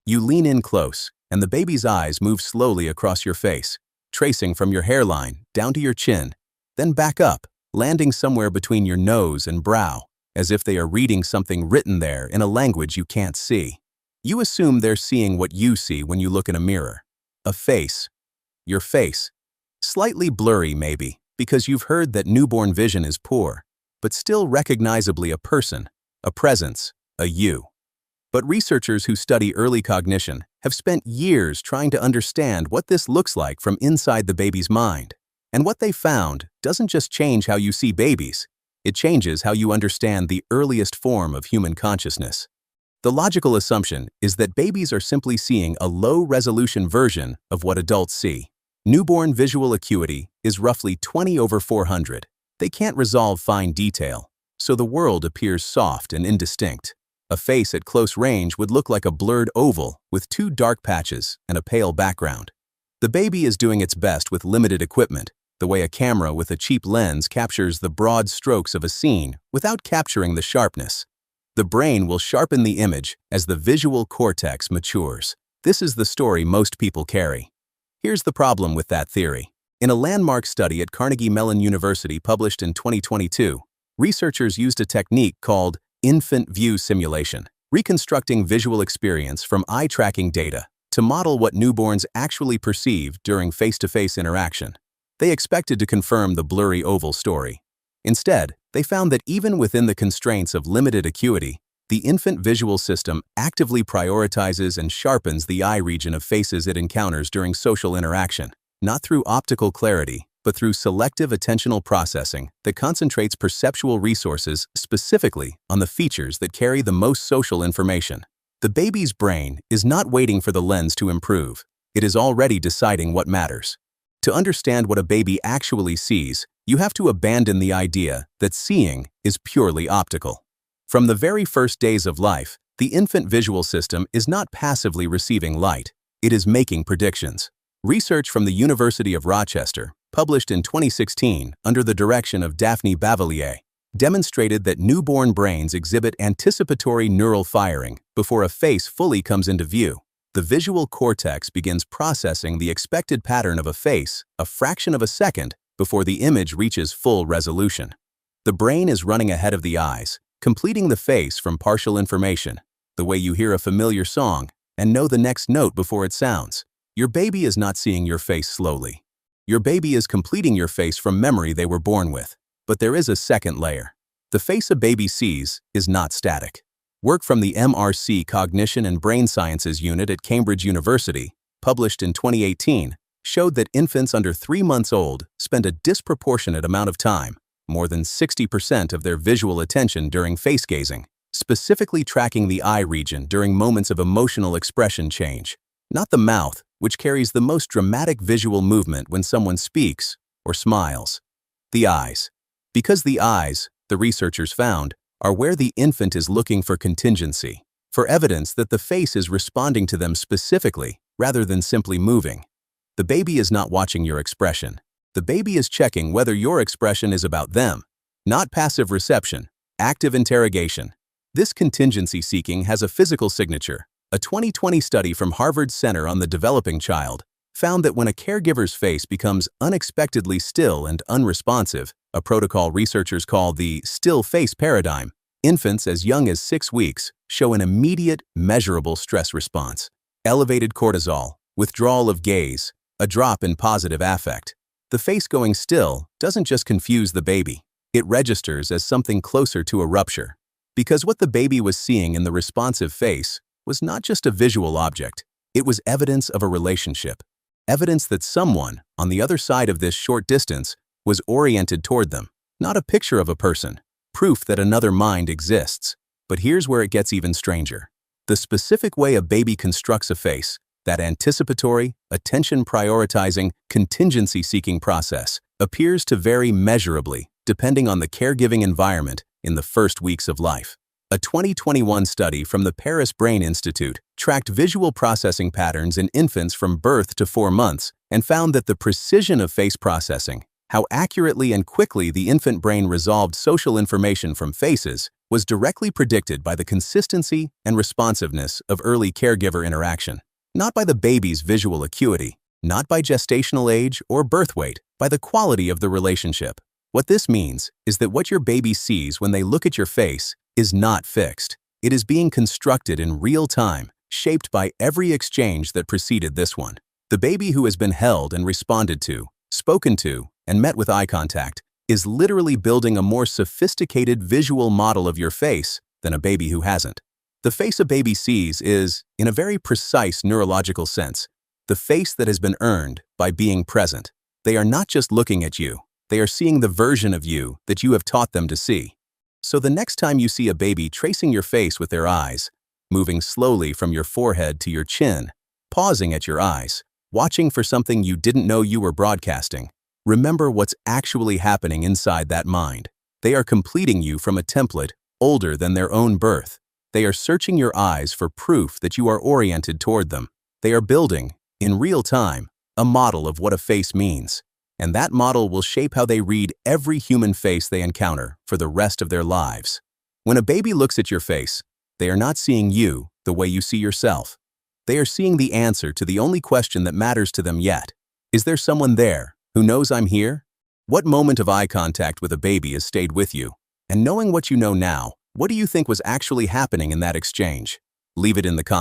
You lean in close, and the baby's eyes move slowly across your face, tracing from your hairline down to your chin, then back up, landing somewhere between your nose and brow, as if they are reading something written there in a language you can't see. You assume they're seeing what you see when you look in a mirror. A face. Your face. Slightly blurry, maybe, because you've heard that newborn vision is poor, but still recognizably a person, a presence, a you. But researchers who study early cognition have spent years trying to understand what this looks like from inside the baby's mind. And what they found doesn't just change how you see babies, it changes how you understand the earliest form of human consciousness. The logical assumption is that babies are simply seeing a low-resolution version of what adults see. Newborn visual acuity is roughly 20/400. They can't resolve fine detail, so the world appears soft and indistinct. A face at close range would look like a blurred oval with two dark patches and a pale background. The baby is doing its best with limited equipment, the way a camera with a cheap lens captures the broad strokes of a scene without capturing the sharpness. The brain will sharpen the image as the visual cortex matures. This is the story most people carry. Here's the problem with that theory. In a landmark study at Carnegie Mellon University published in 2022, researchers used a technique called infant view simulation, reconstructing visual experience from eye tracking data to model what newborns actually perceive during face-to-face interaction. They expected to confirm the blurry oval story. Instead, they found that even within the constraints of limited acuity, the infant visual system actively prioritizes and sharpens the eye region of faces it encounters during social interaction, not through optical clarity, but through selective attentional processing that concentrates perceptual resources specifically on the features that carry the most social information. The baby's brain is not waiting for the lens to improve. It is already deciding what matters. To understand what a baby actually sees, you have to abandon the idea that seeing is purely optical. From the very first days of life, the infant visual system is not passively receiving light. It is making predictions. Research from the University of Rochester, published in 2016 under the direction of Daphne Bavillier, demonstrated that newborn brains exhibit anticipatory neural firing before a face fully comes into view. The visual cortex begins processing the expected pattern of a face a fraction of a second before the image reaches full resolution. The brain is running ahead of the eyes, completing the face from partial information, the way you hear a familiar song and know the next note before it sounds. Your baby is not seeing your face slowly. Your baby is completing your face from memory they were born with. But there is a second layer. The face a baby sees is not static. Work from the MRC Cognition and Brain Sciences Unit at Cambridge University, published in 2018, showed that infants under 3 months old spend a disproportionate amount of time, more than 60% of their visual attention during face gazing, specifically tracking the eye region during moments of emotional expression change, not the mouth, which carries the most dramatic visual movement when someone speaks or smiles. The eyes. Because the eyes, the researchers found, are where the infant is looking for contingency, for evidence that the face is responding to them specifically rather than simply moving. The baby is not watching your expression. The baby is checking whether your expression is about them, not passive reception, active interrogation. This contingency seeking has a physical signature. A 2020 study from Harvard's Center on the Developing Child found that when a caregiver's face becomes unexpectedly still and unresponsive, a protocol researchers call the still face paradigm, infants as young as 6 weeks show an immediate, measurable stress response. Elevated cortisol, withdrawal of gaze, a drop in positive affect. The face going still doesn't just confuse the baby. It registers as something closer to a rupture. Because what the baby was seeing in the responsive face was not just a visual object. It was evidence of a relationship. Evidence that someone, on the other side of this short distance, was oriented toward them. Not a picture of a person. Proof that another mind exists. But here's where it gets even stranger. The specific way a baby constructs a face, that anticipatory, attention-prioritizing, contingency-seeking process, appears to vary measurably depending on the caregiving environment in the first weeks of life. A 2021 study from the Paris Brain Institute tracked visual processing patterns in infants from birth to 4 months and found that the precision of face processing, how accurately and quickly the infant brain resolved social information from faces, was directly predicted by the consistency and responsiveness of early caregiver interaction, not by the baby's visual acuity, not by gestational age or birth weight, by the quality of the relationship. What this means is that what your baby sees when they look at your face is not fixed. It is being constructed in real time, shaped by every exchange that preceded this one. The baby who has been held and responded to, spoken to, and met with eye contact is literally building a more sophisticated visual model of your face than a baby who hasn't. The face a baby sees is, in a very precise neurological sense, the face that has been earned by being present. They are not just looking at you, they are seeing the version of you that you have taught them to see. So the next time you see a baby tracing your face with their eyes, moving slowly from your forehead to your chin, pausing at your eyes, watching for something you didn't know you were broadcasting, remember what's actually happening inside that mind. They are completing you from a template older than their own birth. They are searching your eyes for proof that you are oriented toward them. They are building, in real time, a model of what a face means. And that model will shape how they read every human face they encounter for the rest of their lives. When a baby looks at your face, they are not seeing you the way you see yourself. They are seeing the answer to the only question that matters to them yet. Is there someone there who knows I'm here? What moment of eye contact with a baby has stayed with you? And knowing what you know now, what do you think was actually happening in that exchange? Leave it in the comments.